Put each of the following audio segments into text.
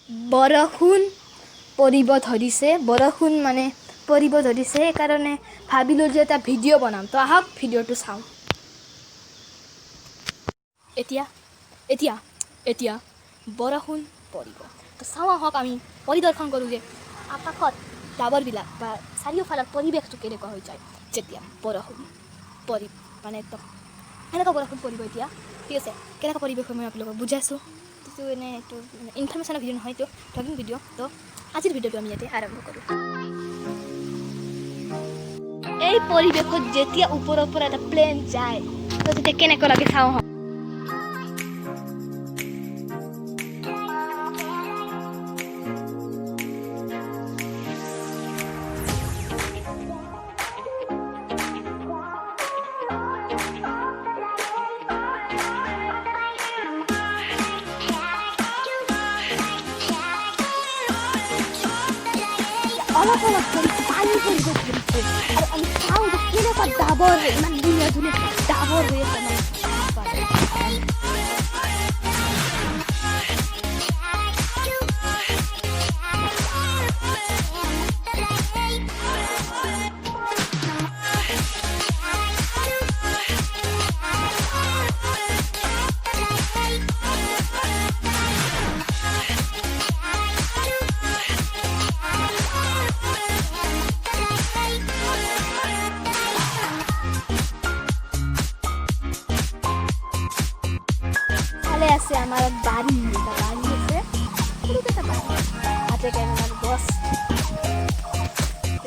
বৰষুণ পৰিব ধৰিছে, বৰষুণ মানে পৰিব ধৰিছে, সেইকাৰণে ভাবিলোঁ যে এটা ভিডিঅ' বনাম। তো আহক ভিডিঅ'টো চাওঁ। এতিয়া বৰষুণ পৰিব, তো চাওঁ আহক আমি পৰিদৰ্শন কৰোঁ যে আকাশত ডাৱৰবিলাক বা চাৰিওফালৰ পৰিৱেশটো কেনেকুৱা হৈ যায় যেতিয়া বৰষুণ মানে একদম কেনেকুৱা বৰষুণ পৰিব এতিয়া। ঠিক আছে, কেনেকুৱা পৰিৱেশ মই আপোনালোকক বুজাইছোঁ। এইটো এইটো ইনফৰমেশ্যনৰ ভিডিঅ' নহয়, এইটো ভ্লগিং ভিডিঅ'। তো আজিৰ ভিডিঅ'টো আমি ইয়াতে আৰম্ভ কৰোঁ। এই পৰিৱেশত যেতিয়া ওপৰৰ পৰা এটা প্লেন যায়, তো তেতিয়া কেনেকুৱা লাগে চাওঁ আহক। অলপ অলপ কৰি পানী পৰিব ধৰিছে আৰু আমি চাওঁ যে কেনেকুৱা ডাবৰ হয়, ইমান ধুনীয়া ধুনীয়া ডাবৰ হৈ আছে আমাৰ। আছে আমাৰ বাড়ি, এটা বাড়ি আছে, পুৰো একটা বাড়ি, হাতে ক্যামেৰাৰ বস।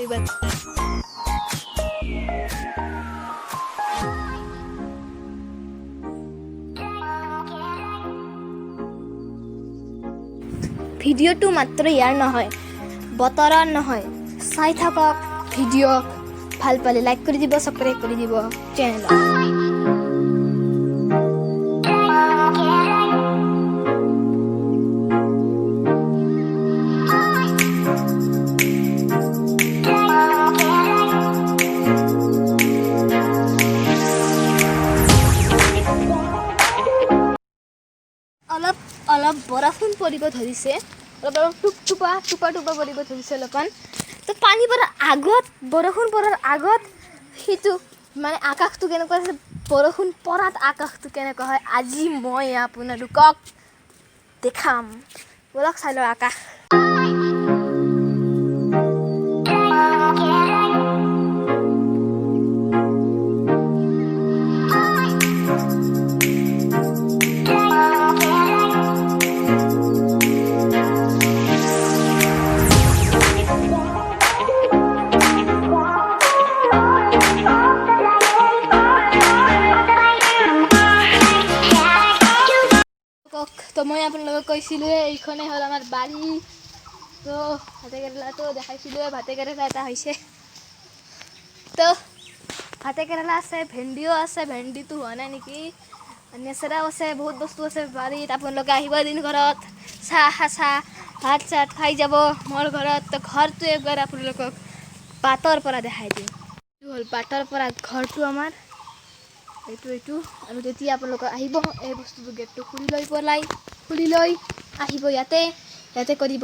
এবাৰ ভিডিঅ'টো মাত্ৰ ইয়াৰ নহয়, বতৰৰ নহয়। চাই থাকক ভিডিঅ', ভাল পালে লাইক কৰি দিব, ছাবস্ক্ৰাইব কৰি দিব চেনেলক। অলপ বৰষুণ পৰিব ধৰিছে, অলপ টোপা পৰিব ধৰিছে অলপমান। তো পানী পৰাৰ আগত, বৰষুণ পৰাৰ আগত সেইটো মানে আকাশটো কেনেকুৱা আছে, বৰষুণ পৰাত আকাশটো কেনেকুৱা হয়, আজি মই আপোনালোকক দেখাম। বলক চাই লওঁ আকাশ। তো মই আপোনালোকক কৈছিলোঁ এইখনেই হ'ল আমাৰ বাৰী। তো ভাতেকেৰেলাটো দেখাইছিলোঁ, ভাতেকেৰেলা এটা হৈছে। তো ভাতেকেৰেলা আছে, ভেন্দিও আছে, ভেন্দিটো হোৱা নাই নেকি, নেচেৰাও আছে, বহুত বস্তু আছে বাৰীত। আপোনালোকে আহিব এদিন ঘৰত, ভাত চাত খাই যাব মোৰ ঘৰত। তো ঘৰটো একবাৰ আপোনালোকক বাটৰ পৰা দেখাই দিম। এইটো হ'ল বাটৰ পৰা ঘৰটো আমাৰ, এইটো আৰু যেতিয়া আপোনালোকে আহিব এই বস্তুটো গেটটো খুলি লৈ আহিব, ইয়াতে কৰিব।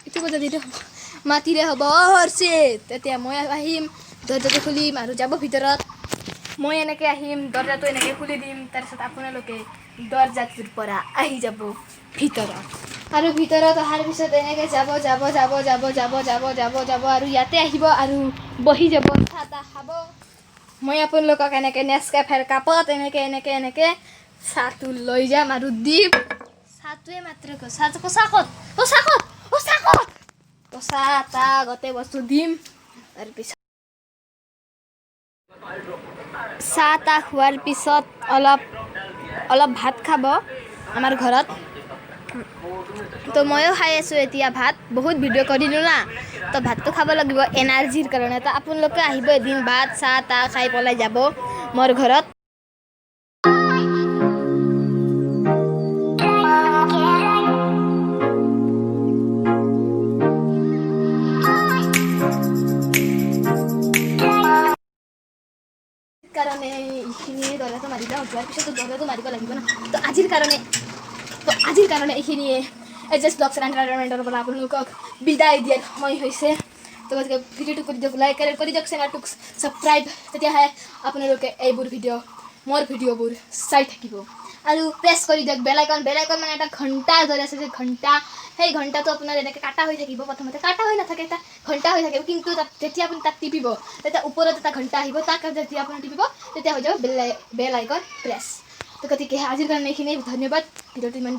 এইটো যদি মাতিলে হ'ব হৰ্ষিত, তেতিয়া মই আহিম, দৰ্জাটো খুলিম আৰু যাব ভিতৰত। মই এনেকৈ আহিম, দৰ্জাটো এনেকৈ খুলি দিম, তাৰপিছত আপোনালোকে দৰ্জাটোৰ পৰা আহি যাব ভিতৰত। আৰু ভিতৰত অহাৰ পিছত এনেকৈ যাব আৰু ইয়াতে আহিব আৰু বহি যাব, চাহ তাহ খাব। মই আপোনালোকক এনেকৈ নেচকেফেৰ কাপত এনেকৈ চাহটো লৈ যাম আৰু দিম। চাহটোৱে মাত্ৰ চাহ তাহ গোটেই বস্তু দিম। তাৰপিছত চাহ তাহ খোৱাৰ পিছত অলপ ভাত খাব আমাৰ ঘৰত। তো ময়ো খাই আছোঁ এতিয়া ভাত, বহুত ভিডিঅ' কৰিলোঁ না, তো ভাতটো খাব লাগিব এনাৰ্জিৰ কাৰণে। তো আপোনালোকে আহিব এদিন, ভাত চাহ তাহ খাই পেলাই যাব মোৰ ঘৰত। কাৰণে এইখিনিয়ে দৰ্জাটো মাৰি দিওঁ, যোৱাৰ পিছতো দৰ্জাটো মাৰিব লাগিব না। তো আজিৰ কাৰণে এইখিনিয়ে। এজেছ ব্লগছ এণ্ড এণ্টাৰটেইনমেণ্টৰ পৰা আপোনালোকক বিদায় দিয়াৰ সময় হৈছে। তো গতিকে ভিডিঅ'টো কৰি দিয়ক, লাইক কৰি দিয়ক, চেনেলটোক ছাবস্ক্ৰাইব, তেতিয়াহে আপোনালোকে এইবোৰ মোৰ ভিডিঅ'বোৰ চাই থাকিব। আৰু প্ৰেছ কৰি দিয়ক বেল আইকন মানে এটা ঘণ্টাৰ দৰে আছে যে ঘণ্টা, সেই ঘণ্টাটো আপোনাৰ এনেকৈ কাটা হৈ থাকিব। প্ৰথমতে কাটা হৈ নাথাকে, এটা ঘণ্টা হৈ থাকিব, কিন্তু যেতিয়া আপুনি তাত টিপিব তেতিয়া ওপৰত এটা ঘণ্টা আহিব, তাক যেতিয়া আপুনি টিপিব তেতিয়া হৈ যাব বেল আইকন প্ৰেছ। তো গতিকে আজিৰ কাৰণে এইখিনিয়ে, ধন্যবাদ। ভিডিঅ'টো ইমান